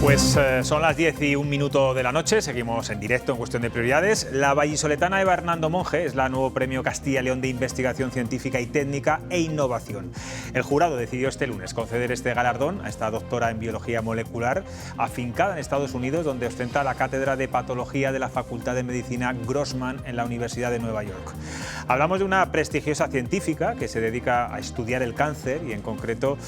Pues son las 10:01 de la noche, seguimos en directo en Cuestión de Prioridades. La vallisoletana Eva Hernando Monge es la nuevo Premio Castilla y León de Investigación Científica y Técnica e Innovación. El jurado decidió este lunes conceder este galardón a esta doctora en Biología Molecular, afincada en Estados Unidos, donde ostenta la cátedra de Patología de la Facultad de Medicina Grossman en la Universidad de Nueva York. Hablamos de una prestigiosa científica que se dedica a estudiar el cáncer y en concreto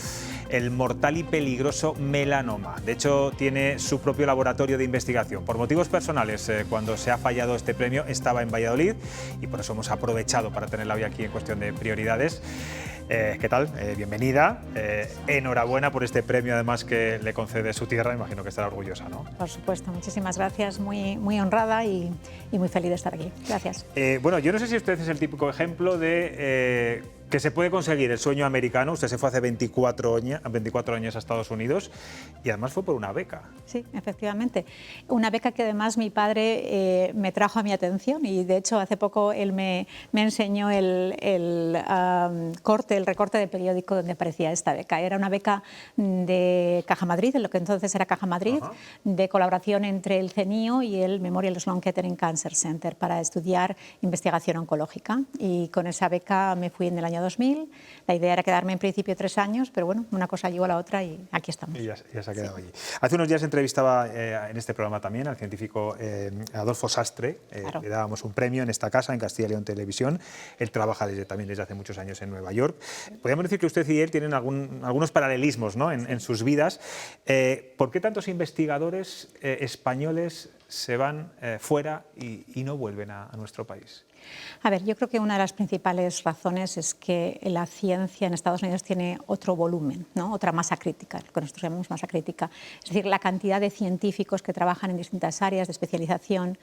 el mortal y peligroso melanoma. De hecho, tiene su propio laboratorio de investigación. Por motivos personales, cuando se ha fallado este premio, estaba en Valladolid y por eso hemos aprovechado para tenerla hoy aquí en Cuestión de Prioridades. ¿Qué tal? Bienvenida. Enhorabuena por este premio, además, que le concede su tierra. Imagino que estará orgullosa, ¿no? Por supuesto, muchísimas gracias. Muy honrada y muy feliz de estar aquí. Gracias. Bueno, yo no sé si usted es el típico ejemplo de que se puede conseguir el sueño americano. Usted se fue hace 24 años a Estados Unidos y además fue por una beca. Sí, efectivamente. Una beca que además mi padre me trajo a mi atención y de hecho hace poco él me enseñó el recorte de periódico donde aparecía esta beca. Era una beca de Caja Madrid, en lo que entonces era Caja Madrid, de colaboración entre el CENIO y el Memorial Sloan Kettering Cancer Center para estudiar investigación oncológica. Y con esa beca me fui en el año 2000. La idea era quedarme en principio 3 años, pero bueno, una cosa llevó a la otra y aquí estamos. Y ya se ha quedado allí. Hace unos días entrevistaba en este programa también al científico Adolfo Sastre. Claro. Le dábamos un premio en esta casa, en Castilla y León Televisión. Él trabaja también desde hace muchos años en Nueva York. Podríamos decir que usted y él tienen algunos paralelismos, ¿no?, en sus vidas. ¿Por qué tantos investigadores españoles se van fuera y no vuelven a nuestro país? A ver, yo creo que una de las principales razones es que la ciencia en Estados Unidos tiene otro volumen, ¿no?, otra masa crítica, lo que nosotros llamamos masa crítica. Es decir, la cantidad de científicos que trabajan en distintas áreas de especialización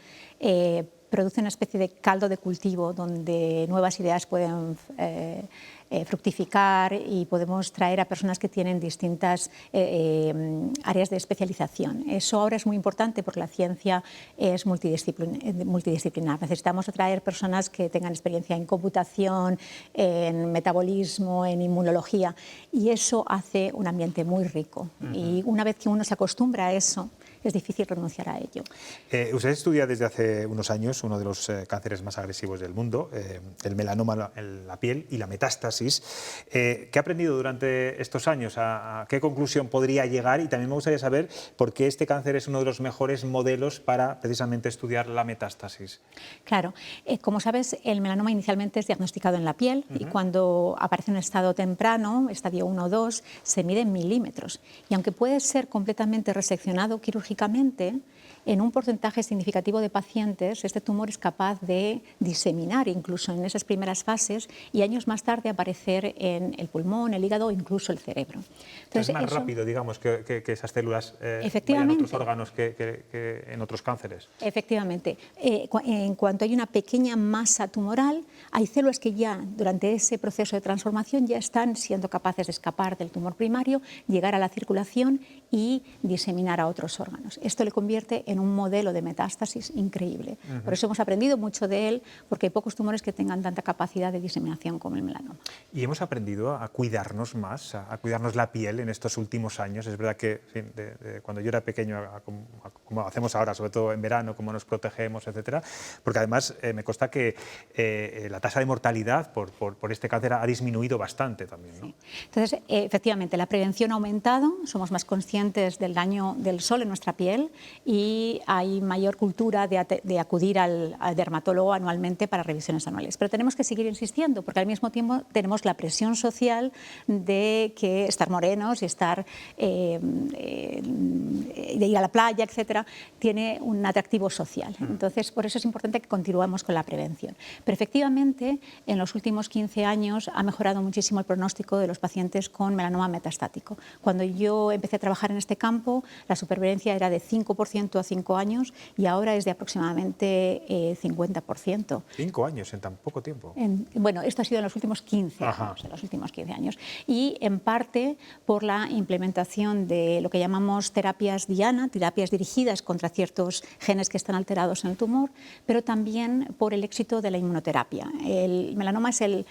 produce una especie de caldo de cultivo donde nuevas ideas pueden fructificar y podemos traer a personas que tienen distintas áreas de especialización. Eso ahora es muy importante porque la ciencia es multidisciplinar. Necesitamos atraer personas que tengan experiencia en computación, en metabolismo, en inmunología, y eso hace un ambiente muy rico. Y una vez que uno se acostumbra a eso, es difícil renunciar a ello. Usted estudia desde hace unos años uno de los cánceres más agresivos del mundo, el melanoma en la piel y la metástasis. ¿Qué ha aprendido durante estos años? ¿A qué conclusión podría llegar? Y también me gustaría saber por qué este cáncer es uno de los mejores modelos para precisamente estudiar la metástasis. Claro, como sabes, el melanoma inicialmente es diagnosticado en la piel y cuando aparece en estado temprano, estadio 1 o 2, se mide en milímetros. Y aunque puede ser completamente reseccionado quirúrgicamente, en un porcentaje significativo de pacientes este tumor es capaz de diseminar incluso en esas primeras fases y años más tarde aparecer en el pulmón, el hígado o incluso el cerebro. Entonces, es más rápido, digamos, que esas células vayan a otros órganos que en otros cánceres. Efectivamente. En cuanto hay una pequeña masa tumoral, hay células que ya durante ese proceso de transformación ya están siendo capaces de escapar del tumor primario, llegar a la circulación y diseminar a otros órganos. Esto le convierte en un modelo de metástasis increíble. Por eso hemos aprendido mucho de él, porque hay pocos tumores que tengan tanta capacidad de diseminación como el melanoma. Y hemos aprendido a cuidarnos más, a cuidarnos la piel en estos últimos años. Es verdad que cuando yo era pequeño, como hacemos ahora, sobre todo en verano, cómo nos protegemos, etcétera, porque además me consta que la tasa de mortalidad por este cáncer ha disminuido bastante también, ¿no? Sí. Entonces, efectivamente, la prevención ha aumentado, somos más conscientes del daño del sol en nuestra piel y hay mayor cultura de acudir al dermatólogo anualmente para revisiones anuales. Pero tenemos que seguir insistiendo porque al mismo tiempo tenemos la presión social de que estar morenos y estar de ir a la playa, etcétera, tiene un atractivo social. Entonces, por eso es importante que continuemos con la prevención. Pero efectivamente, en los últimos 15 años ha mejorado muchísimo el pronóstico de los pacientes con melanoma metastático. Cuando yo empecé a trabajar en este campo, la supervivencia era de 5% a 5 años y ahora es de aproximadamente 50%. 5 años en tan poco tiempo. Bueno, esto ha sido en los últimos 15 años, en los últimos 15 años. Y en parte por la implementación de lo que llamamos terapias diana, terapias dirigidas contra ciertos genes que están alterados en el tumor, pero también por el éxito de la inmunoterapia. El melanoma es el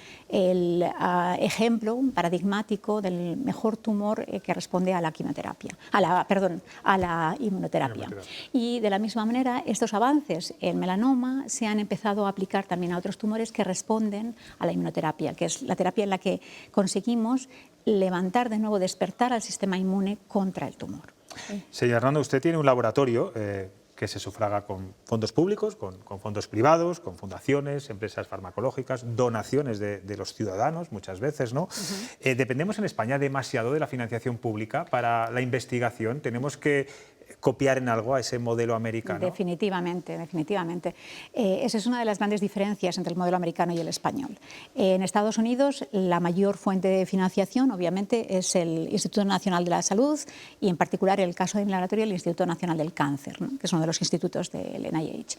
ejemplo paradigmático del mejor tumor que responde a la quimioterapia. inmunoterapia, a la inmunoterapia. Y de la misma manera, estos avances en melanoma se han empezado a aplicar también a otros tumores que responden a la inmunoterapia, que es la terapia en la que conseguimos levantar de nuevo, despertar al sistema inmune contra el tumor. Señor Hernando, usted tiene un laboratorio que se sufraga con fondos públicos, con fondos privados, con fundaciones, empresas farmacológicas, donaciones de los ciudadanos, muchas veces, ¿no? Dependemos en España demasiado de la financiación pública para la investigación. Tenemos que copiar en algo a ese modelo americano. Definitivamente, definitivamente. Esa es una de las grandes diferencias entre el modelo americano y el español. En Estados Unidos, la mayor fuente de financiación, obviamente, es el Instituto Nacional de la Salud y, en particular, en el caso de mi laboratorio, el Instituto Nacional del Cáncer, ¿no?, que es uno de los institutos del NIH.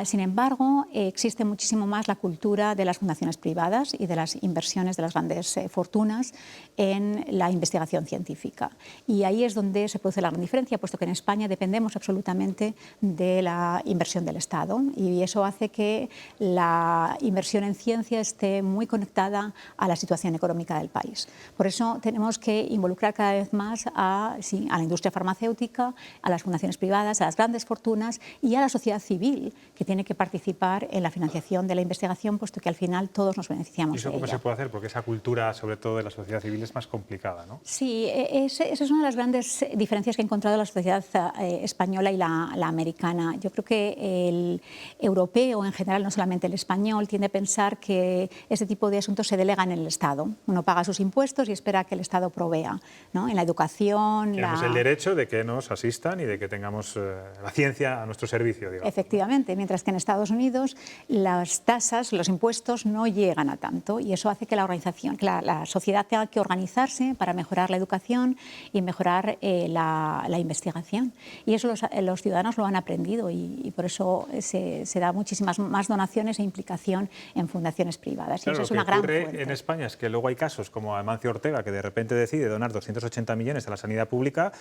Sin embargo, existe muchísimo más la cultura de las fundaciones privadas y de las inversiones de las grandes fortunas en la investigación científica. Y ahí es donde se produce la gran diferencia, puesto que en España dependemos absolutamente de la inversión del Estado, y eso hace que la inversión en ciencia esté muy conectada a la situación económica del país. Por eso tenemos que involucrar cada vez más a la industria farmacéutica, a las fundaciones privadas, a las grandes fortunas y a la sociedad civil, que tiene que participar en la financiación de la investigación, puesto que al final todos nos beneficiamos de ella. ¿Y eso cómo se puede hacer? Porque esa cultura, sobre todo de la sociedad civil, es más complicada, ¿no? Sí, esa es una de las grandes diferencias que ha encontrado la sociedad española y la americana. Yo creo que el europeo en general, no solamente el español, tiende a pensar que este tipo de asuntos se delegan en el Estado. Uno paga sus impuestos y espera que el Estado provea, ¿no?, en la educación. Tenemos el derecho de que nos asistan y de que tengamos la ciencia a nuestro servicio, digamos. Efectivamente, mientras que en Estados Unidos las tasas, los impuestos no llegan a tanto, y eso hace que la sociedad tenga que organizarse para mejorar la educación y mejorar la investigación. Y eso los ciudadanos lo han aprendido, y por eso se da muchísimas más donaciones e implicación en fundaciones privadas. Claro, y eso es lo una que gran ocurre fuente. en España es que luego hay casos como Amancio Ortega, que de repente decide donar 280 millones a la sanidad pública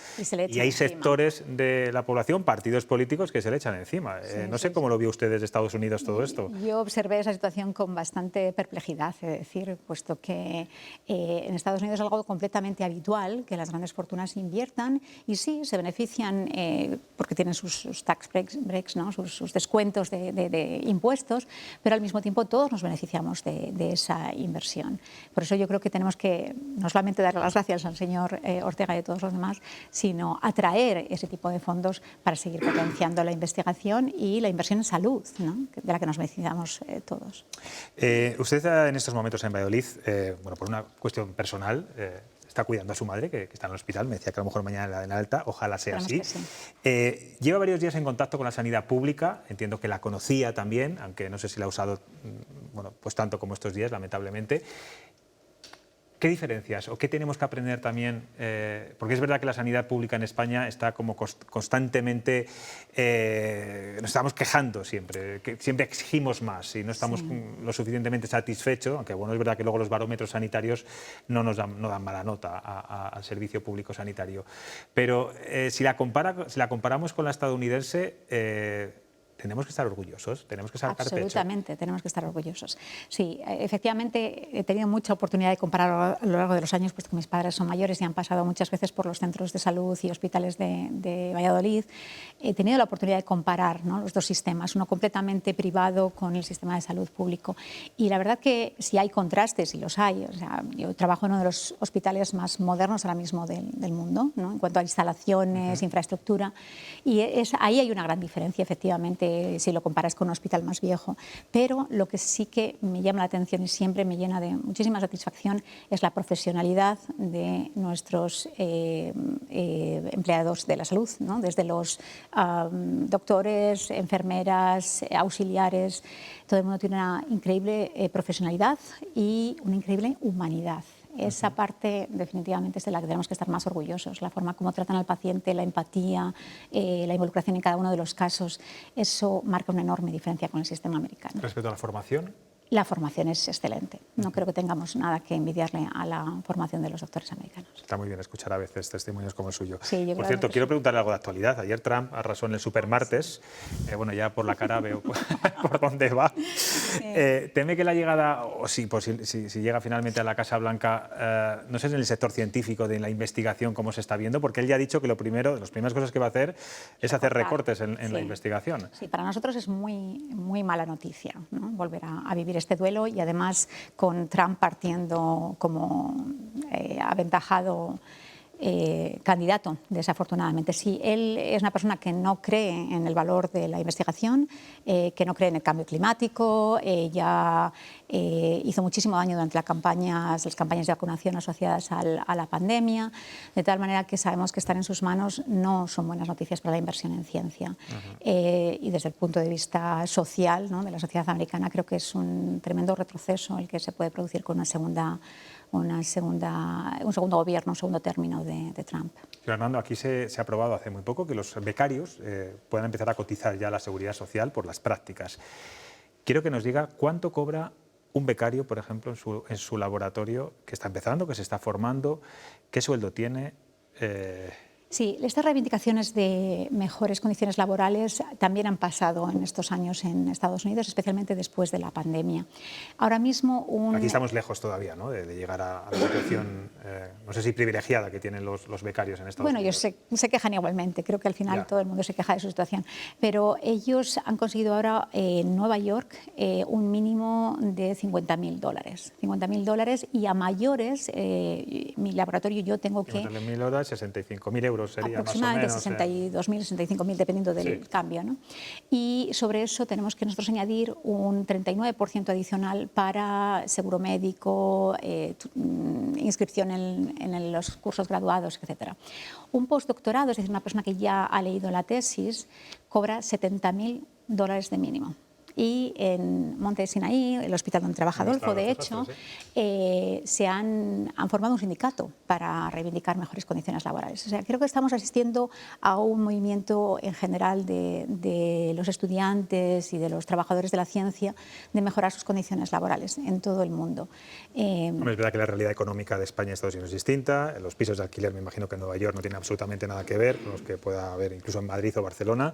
y hay sectores de la población, partidos políticos, que se le echan encima. No sé cómo lo vio usted desde Estados Unidos todo esto. Yo observé esa situación con bastante perplejidad, es decir, puesto que en Estados Unidos es algo completamente habitual que las grandes fortunas inviertan, y sí, se benefician porque tienen sus tax breaks, ¿no?, sus descuentos de impuestos, pero al mismo tiempo todos nos beneficiamos de esa inversión. Por eso yo creo que tenemos que no solamente darle las gracias al señor Ortega y a todos los demás, sino atraer ese tipo de fondos para seguir potenciando la investigación y la inversión en salud, ¿no?, de la que nos beneficiamos todos. Usted en estos momentos en Valladolid, bueno, por una cuestión personal, está cuidando a su madre, que está en el hospital. Me decía que a lo mejor mañana la den alta, ojalá sea así. Sí. Lleva varios días en contacto con la sanidad pública, entiendo que la conocía también, aunque no sé si la ha usado, bueno, pues tanto como estos días, lamentablemente. ¿Qué diferencias o qué tenemos que aprender también? Porque es verdad que la sanidad pública en España está como constantemente, nos estamos quejando siempre, que siempre exigimos más y no estamos lo suficientemente satisfechos, aunque bueno, es verdad que luego los barómetros sanitarios no dan mala nota al servicio público sanitario. Pero si la comparamos con la estadounidense, tenemos que estar orgullosos, tenemos que sacar pecho. Absolutamente, tenemos que estar orgullosos. Sí, efectivamente he tenido mucha oportunidad de comparar a lo largo de los años, puesto que mis padres son mayores y han pasado muchas veces por los centros de salud y hospitales de Valladolid. He tenido la oportunidad de comparar, ¿no?, los dos sistemas, uno completamente privado con el sistema de salud público. Y la verdad que si hay contrastes, y los hay, o sea, yo trabajo en uno de los hospitales más modernos ahora mismo del mundo, ¿no?, en cuanto a instalaciones, infraestructura, y ahí hay una gran diferencia, efectivamente, si lo comparas con un hospital más viejo. Pero lo que sí que me llama la atención y siempre me llena de muchísima satisfacción es la profesionalidad de nuestros empleados de la salud, ¿no?, desde los doctores, enfermeras, auxiliares. Todo el mundo tiene una increíble profesionalidad y una increíble humanidad. Esa parte definitivamente es de la que tenemos que estar más orgullosos, la forma como tratan al paciente, la empatía, la involucración en cada uno de los casos. Eso marca una enorme diferencia con el sistema americano. Respecto a la formación. La formación es excelente. No creo que tengamos nada que envidiarle a la formación de los doctores americanos. Está muy bien escuchar a veces testimonios como el suyo. Sí, por cierto, quiero preguntarle algo de actualidad. Ayer Trump arrasó en el supermartes. Bueno, ya por la cara veo por dónde va. Teme que la llegada, o si llega finalmente a la Casa Blanca, no sé en el sector científico de la investigación cómo se está viendo, porque él ya ha dicho que las primeras cosas que va a hacer es hacer recortes en la investigación. Sí, para nosotros es muy mala noticia, ¿no? Volver a vivir este duelo, y además con Trump partiendo como aventajado candidato, desafortunadamente. Sí, él es una persona que no cree en el valor de la investigación, que no cree en el cambio climático, ya hizo muchísimo daño durante las campañas de vacunación asociadas a la pandemia, de tal manera que sabemos que estar en sus manos no son buenas noticias para la inversión en ciencia. Y desde el punto de vista social, ¿no?, de la sociedad americana, creo que es un tremendo retroceso el que se puede producir con un segundo gobierno, un segundo término de Trump. Fernando, aquí se ha aprobado hace muy poco que los becarios puedan empezar a cotizar ya a la Seguridad Social por las prácticas. Quiero que nos diga cuánto cobra un becario, por ejemplo, en su laboratorio, que está empezando, que se está formando, qué sueldo tiene. Sí, estas reivindicaciones de mejores condiciones laborales también han pasado en estos años en Estados Unidos, especialmente después de la pandemia. Ahora mismo Aquí estamos lejos todavía, ¿no?, de llegar a la situación, no sé si privilegiada, que tienen los becarios en Estados Unidos. Bueno, ellos se quejan igualmente, creo que al final todo el mundo se queja de su situación, pero ellos han conseguido ahora en Nueva York un mínimo de $50.000. $50.000, y a mayores, mi laboratorio, yo tengo que... 50.000 horas, 65.000 euros sería aproximadamente más o menos. 62.000, 65.000, dependiendo del cambio, ¿no? Y sobre eso tenemos que nosotros añadir un 39% adicional para seguro médico, inscripción en los cursos graduados, etc. Un postdoctorado, es decir, una persona que ya ha leído la tesis, cobra $70.000 de mínimo. Y en Monte Sinaí, el hospital donde trabaja Adolfo, de hecho, se han formado un sindicato para reivindicar mejores condiciones laborales. O sea, creo que estamos asistiendo a un movimiento en general de los estudiantes y de los trabajadores de la ciencia de mejorar sus condiciones laborales en todo el mundo. Hombre, es verdad que la realidad económica de España y Estados Unidos es distinta. Los pisos de alquiler, me imagino que en Nueva York no tienen absolutamente nada que ver con los que pueda haber incluso en Madrid o Barcelona,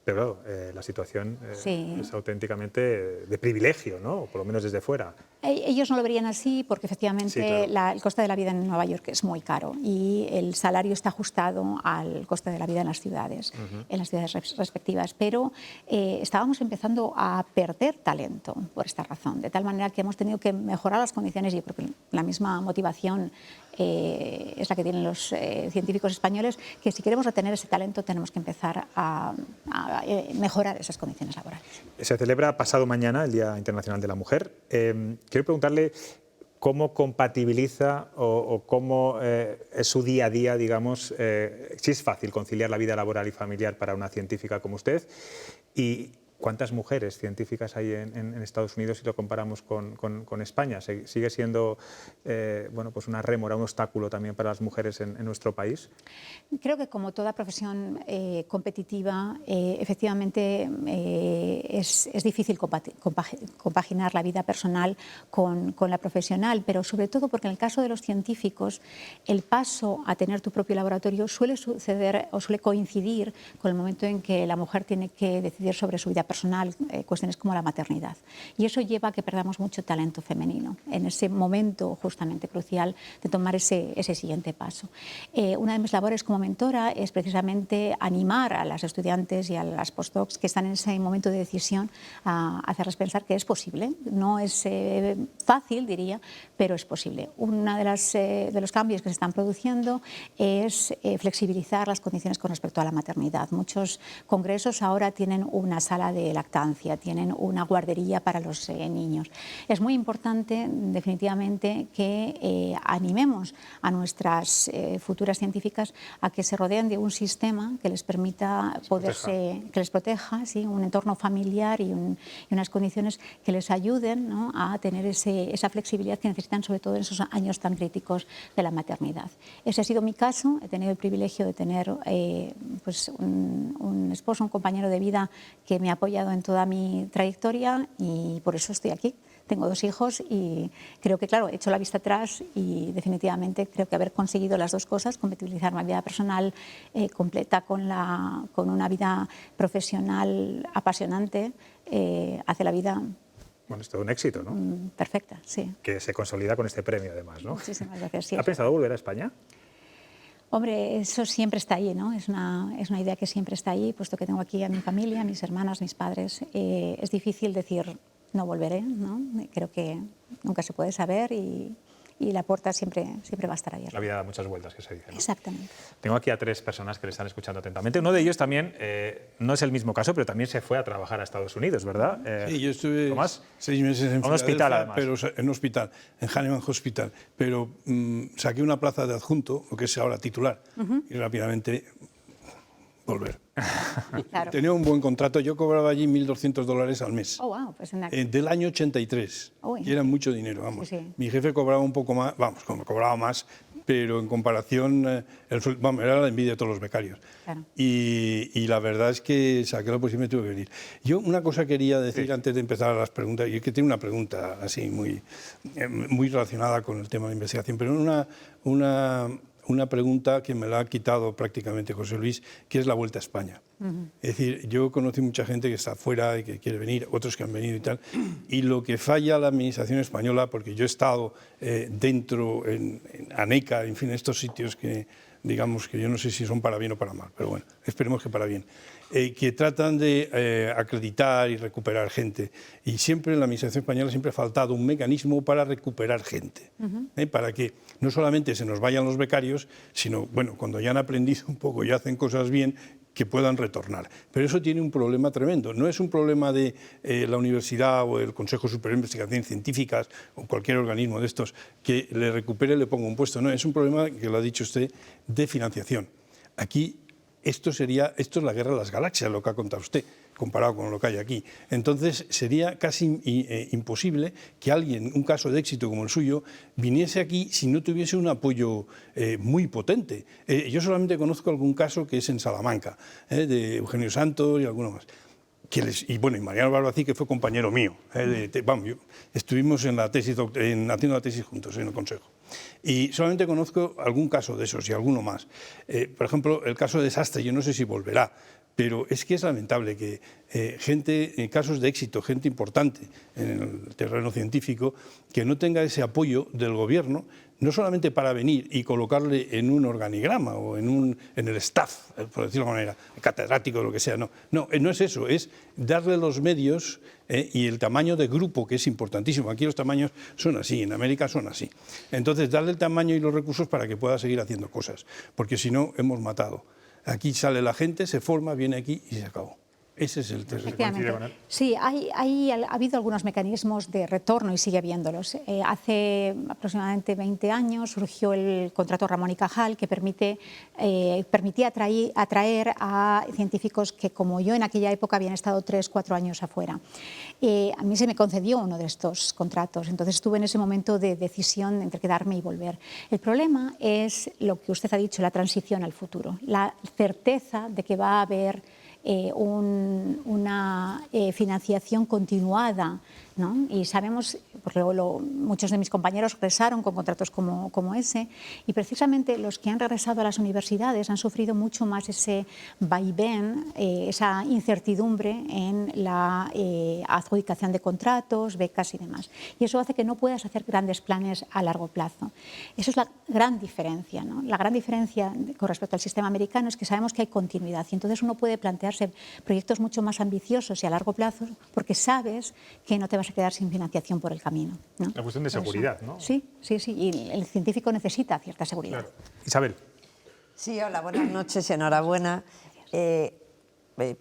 pero la situación es auténticamente de privilegio, ¿no?, o por lo menos desde fuera. Ellos no lo verían así porque efectivamente el coste de la vida en Nueva York es muy caro y el salario está ajustado al coste de la vida en las ciudades, respectivas. Pero estábamos empezando a perder talento por esta razón, de tal manera que hemos tenido que mejorar las condiciones. Yo creo que la misma motivación es la que tienen los científicos españoles, que si queremos retener ese talento tenemos que empezar a mejorar esas condiciones laborales. Se celebra pasado mañana el Día Internacional de la Mujer. Quiero preguntarle cómo compatibiliza o cómo es su día a día, digamos, si es fácil conciliar la vida laboral y familiar para una científica como usted, y ¿cuántas mujeres científicas hay en Estados Unidos si lo comparamos con España? ¿Sigue siendo bueno, pues una rémora, un obstáculo también para las mujeres en nuestro país? Creo que como toda profesión competitiva, efectivamente es difícil compaginar la vida personal con la profesional, pero sobre todo porque en el caso de los científicos el paso a tener tu propio laboratorio suele suceder o suele coincidir con el momento en que la mujer tiene que decidir sobre su vida personal, cuestiones como la maternidad. Y eso lleva a que perdamos mucho talento femenino en ese momento justamente crucial de tomar ese siguiente paso. Una de mis labores como mentora es precisamente animar a las estudiantes y a las postdocs que están en ese momento de decisión a hacerles pensar que es posible. No es fácil, diría, pero es posible. Uno de los cambios que se están produciendo es flexibilizar las condiciones con respecto a la maternidad. Muchos congresos ahora tienen una sala de lactancia, tienen una guardería para los niños. Es muy importante, definitivamente, que animemos a nuestras futuras científicas a que se rodeen de un sistema que les permita que les proteja, ¿sí?, un entorno familiar y unas condiciones que les ayuden, ¿no?, a tener esa flexibilidad que necesitan, sobre todo en esos años tan críticos de la maternidad. Ese ha sido mi caso. He tenido el privilegio de tener pues un esposo, un compañero de vida que me ha apoyado en toda mi trayectoria y por eso estoy aquí. Tengo 2 hijos y creo que, claro, he hecho la vista atrás y definitivamente creo que haber conseguido las 2 cosas, compatibilizar una vida personal completa con una vida profesional apasionante, hace la vida Bueno, es todo un éxito, ¿no? Perfecta, sí. Que se consolida con este premio, además, ¿no? Muchísimas gracias. Sí. ¿Ha pensado volver a España? Hombre, eso siempre está ahí, ¿no? Es una idea que siempre está ahí, puesto que tengo aquí a mi familia, a mis hermanas, mis padres. Es difícil decir no volveré, ¿no? Creo que nunca se puede saber y la puerta siempre va a estar abierta. La vida da muchas vueltas, que se dice, ¿no? Exactamente. Tengo aquí a 3 personas que le están escuchando atentamente. Uno de ellos también, no es el mismo caso, pero también se fue a trabajar a Estados Unidos, ¿verdad? Sí, yo estuve Tomás, 6 meses en un hospital, además. pero en un hospital, en Hahnemann Hospital, pero saqué una plaza de adjunto, lo que es ahora titular, y rápidamente volver. Claro. Tenía un buen contrato, yo cobraba allí $1.200 al mes. Oh, wow, pues Del año 83, Uy. y era mucho dinero, vamos. Sí, sí. Mi jefe cobraba un poco más, vamos, cobraba más, pero en comparación, vamos, era la envidia de todos los becarios. Claro. Y la verdad es que saqué la posición y me tuve que venir. Yo una cosa quería decir antes de empezar las preguntas, y es que tengo una pregunta así muy relacionada con el tema de investigación, pero una pregunta que me la ha quitado prácticamente José Luis, que es la vuelta a España. Es decir, yo conocí mucha gente que está fuera y que quiere venir, otros que han venido y tal, y lo que falla la administración española, porque yo he estado dentro, en ANECA, en fin, estos sitios que, digamos, que yo no sé si son para bien o para mal, pero bueno, esperemos que para bien, que tratan de acreditar y recuperar gente. Y siempre en la administración española siempre ha faltado un mecanismo para recuperar gente, para que no solamente se nos vayan los becarios, sino, bueno, cuando ya han aprendido un poco y hacen cosas bien, que puedan retornar. Pero eso tiene un problema tremendo. No es un problema de la universidad o el Consejo Superior de Investigaciones Científicas o cualquier organismo de estos que le recupere y le ponga un puesto. No, es un problema, que lo ha dicho usted, de financiación. Aquí esto es la guerra de las galaxias, lo que ha contado usted, comparado con lo que hay aquí. Entonces sería casi imposible que alguien, un caso de éxito como el suyo, viniese aquí si no tuviese un apoyo muy potente. Yo solamente conozco algún caso que es en Salamanca, de Eugenio Santos y alguno más. Y Mariano Barbací, que fue compañero mío. Estuvimos haciendo la tesis juntos en el Consejo. Y solamente conozco algún caso de esos y alguno más. Por ejemplo, el caso de Sastre, yo no sé si volverá, pero es que es lamentable que casos de éxito, gente importante en el terreno científico, que no tenga ese apoyo del gobierno, no solamente para venir y colocarle en un organigrama o en el staff, por decirlo de alguna manera, catedrático o lo que sea, no es eso, es darle los medios y el tamaño de grupo, que es importantísimo. Aquí los tamaños son así, en América son así. Entonces, darle el tamaño y los recursos para que pueda seguir haciendo cosas, porque si no, hemos matado. Aquí sale la gente, se forma, viene aquí y se acabó. Ese es el tercer. Efectivamente. Sí, ha habido algunos mecanismos de retorno y sigue habiéndolos. Hace aproximadamente 20 años surgió el contrato Ramón y Cajal, que permitía atraer a científicos que, como yo en aquella época, habían estado 3 o 4 años afuera. A mí se me concedió uno de estos contratos, entonces estuve en ese momento de decisión entre quedarme y volver. El problema es lo que usted ha dicho, la transición al futuro, la certeza de que va a haber una financiación continuada, ¿no? Y sabemos, porque muchos de mis compañeros regresaron con contratos como ese, y precisamente los que han regresado a las universidades han sufrido mucho más ese vaivén, esa incertidumbre en la adjudicación de contratos, becas y demás. Y eso hace que no puedas hacer grandes planes a largo plazo. Eso es la gran diferencia, ¿no? La gran diferencia con respecto al sistema americano es que sabemos que hay continuidad y entonces uno puede plantearse proyectos mucho más ambiciosos y a largo plazo porque sabes que no te vas a quedar sin financiación por el camino, ¿no? La cuestión de seguridad, ¿no? Sí, y el científico necesita cierta seguridad. Claro. Isabel. Sí, hola, buenas noches y enhorabuena.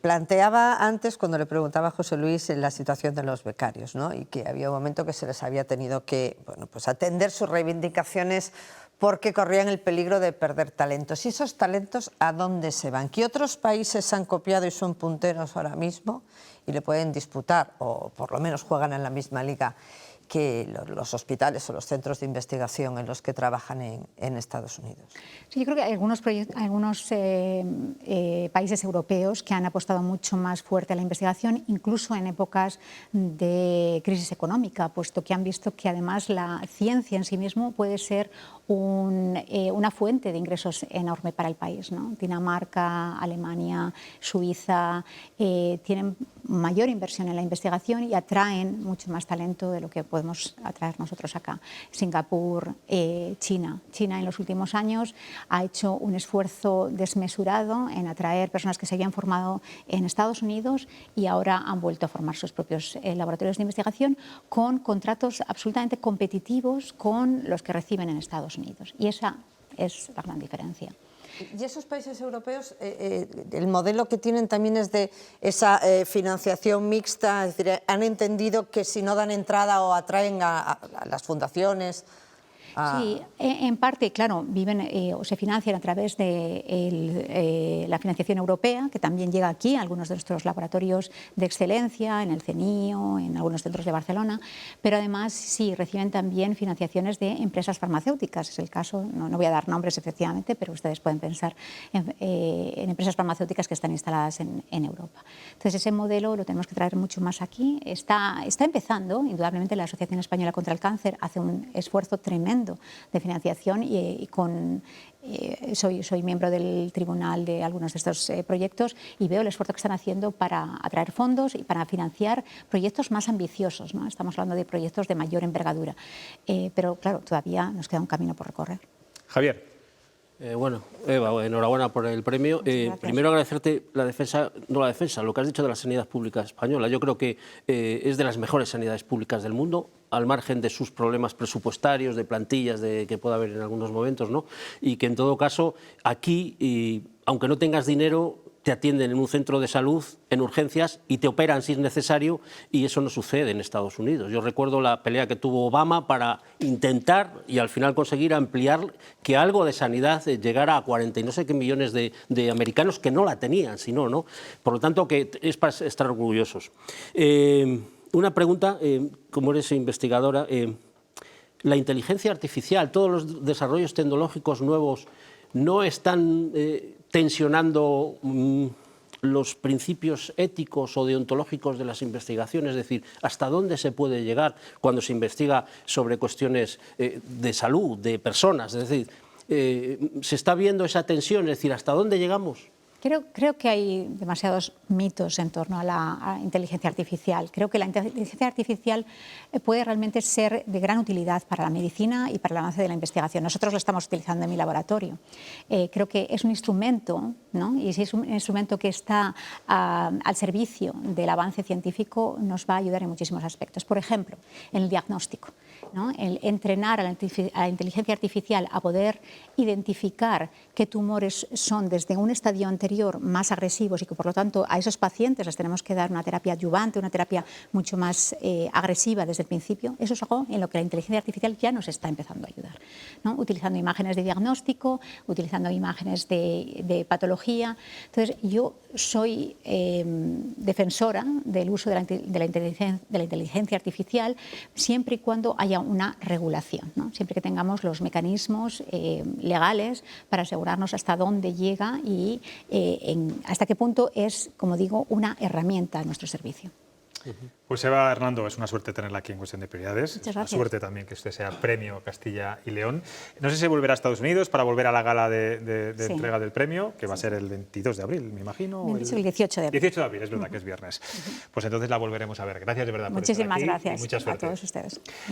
Planteaba antes, cuando le preguntaba a José Luis, en la situación de los becarios, ¿no? Y que había un momento que se les había tenido que atender sus reivindicaciones porque corrían el peligro de perder talentos. ¿Y esos talentos a dónde se van? ¿Qué otros países han copiado y son punteros ahora mismo y le pueden disputar, o por lo menos juegan en la misma liga que los hospitales o los centros de investigación en los que trabajan en Estados Unidos? Sí, yo creo que hay algunos países europeos que han apostado mucho más fuerte a la investigación, incluso en épocas de crisis económica, puesto que han visto que además la ciencia en sí mismo puede ser una fuente de ingresos enorme para el país, ¿no? Dinamarca, Alemania, Suiza tienen mayor inversión en la investigación y atraen mucho más talento de lo que podemos atraer nosotros acá. Singapur, China. China en los últimos años ha hecho un esfuerzo desmesurado en atraer personas que se habían formado en Estados Unidos y ahora han vuelto a formar sus propios laboratorios de investigación con contratos absolutamente competitivos con los que reciben en Estados Unidos. Y esa es la gran diferencia. ¿Y esos países europeos, el modelo que tienen también es de esa financiación mixta? Es decir, ¿han entendido que si no dan entrada o atraen a las fundaciones? Sí, en parte, claro, viven o se financian a través de la financiación europea, que también llega aquí a algunos de nuestros laboratorios de excelencia, en el CENIO, en algunos centros de Barcelona, pero además sí reciben también financiaciones de empresas farmacéuticas. Es el caso, no voy a dar nombres efectivamente, pero ustedes pueden pensar en empresas farmacéuticas que están instaladas en Europa. Entonces ese modelo lo tenemos que traer mucho más aquí. Está empezando, indudablemente la Asociación Española contra el Cáncer hace un esfuerzo tremendo de financiación y soy miembro del tribunal de algunos de estos proyectos y veo el esfuerzo que están haciendo para atraer fondos y para financiar proyectos más ambiciosos, ¿no? Estamos hablando de proyectos de mayor envergadura, pero claro, todavía nos queda un camino por recorrer. Javier. Bueno, Eva, enhorabuena por el premio. Primero agradecerte lo que has dicho de la sanidad pública española. Yo creo que es de las mejores sanidades públicas del mundo, al margen de sus problemas presupuestarios, de plantillas que pueda haber en algunos momentos, ¿no? Y que en todo caso aquí, aunque no tengas dinero, te atienden en un centro de salud, en urgencias, y te operan si es necesario, y eso no sucede en Estados Unidos. Yo recuerdo la pelea que tuvo Obama para intentar y al final conseguir ampliar que algo de sanidad llegara a 40 y no sé qué millones de americanos que no la tenían, sino, ¿no? Por lo tanto, que es para estar orgullosos. Una pregunta, como eres investigadora, la inteligencia artificial, todos los desarrollos tecnológicos nuevos, ¿no están tensionando los principios éticos o deontológicos de las investigaciones? Es decir, ¿hasta dónde se puede llegar cuando se investiga sobre cuestiones de salud, de personas? Es decir, ¿se está viendo esa tensión? Es decir, ¿hasta dónde llegamos? Creo que hay demasiados mitos en torno a la inteligencia artificial. Creo que la inteligencia artificial puede realmente ser de gran utilidad para la medicina y para el avance de la investigación. Nosotros lo estamos utilizando en mi laboratorio. Creo que es un instrumento, ¿no? Y si es un instrumento que está al servicio del avance científico, nos va a ayudar en muchísimos aspectos. Por ejemplo, en el diagnóstico, ¿no? El entrenar a la inteligencia artificial a poder identificar qué tumores son desde un estadio anterior más agresivos y que por lo tanto a esos pacientes les tenemos que dar una terapia adyuvante, una terapia mucho más agresiva desde el principio. Eso es algo en lo que la inteligencia artificial ya nos está empezando a ayudar, ¿no? Utilizando imágenes de diagnóstico, utilizando imágenes de patología. Entonces yo soy defensora del uso de la inteligencia artificial siempre y cuando haya una regulación, ¿no? Siempre que tengamos los mecanismos legales para asegurarnos hasta dónde llega y hasta qué punto es, como digo, una herramienta a nuestro servicio. Pues Eva Hernando, es una suerte tenerla aquí en Cuestión de Prioridades. Muchas Es una gracias. suerte también que usted sea Premio Castilla y León. No sé si volverá a Estados Unidos para volver a la gala de Sí. entrega del premio, que va a ser el 22 de abril, me imagino. Me han dicho el 18 de abril. 18 de abril, es verdad que es viernes. Pues entonces la volveremos a ver. Gracias de verdad por estar Muchísimas aquí gracias y mucha a suerte. todos ustedes.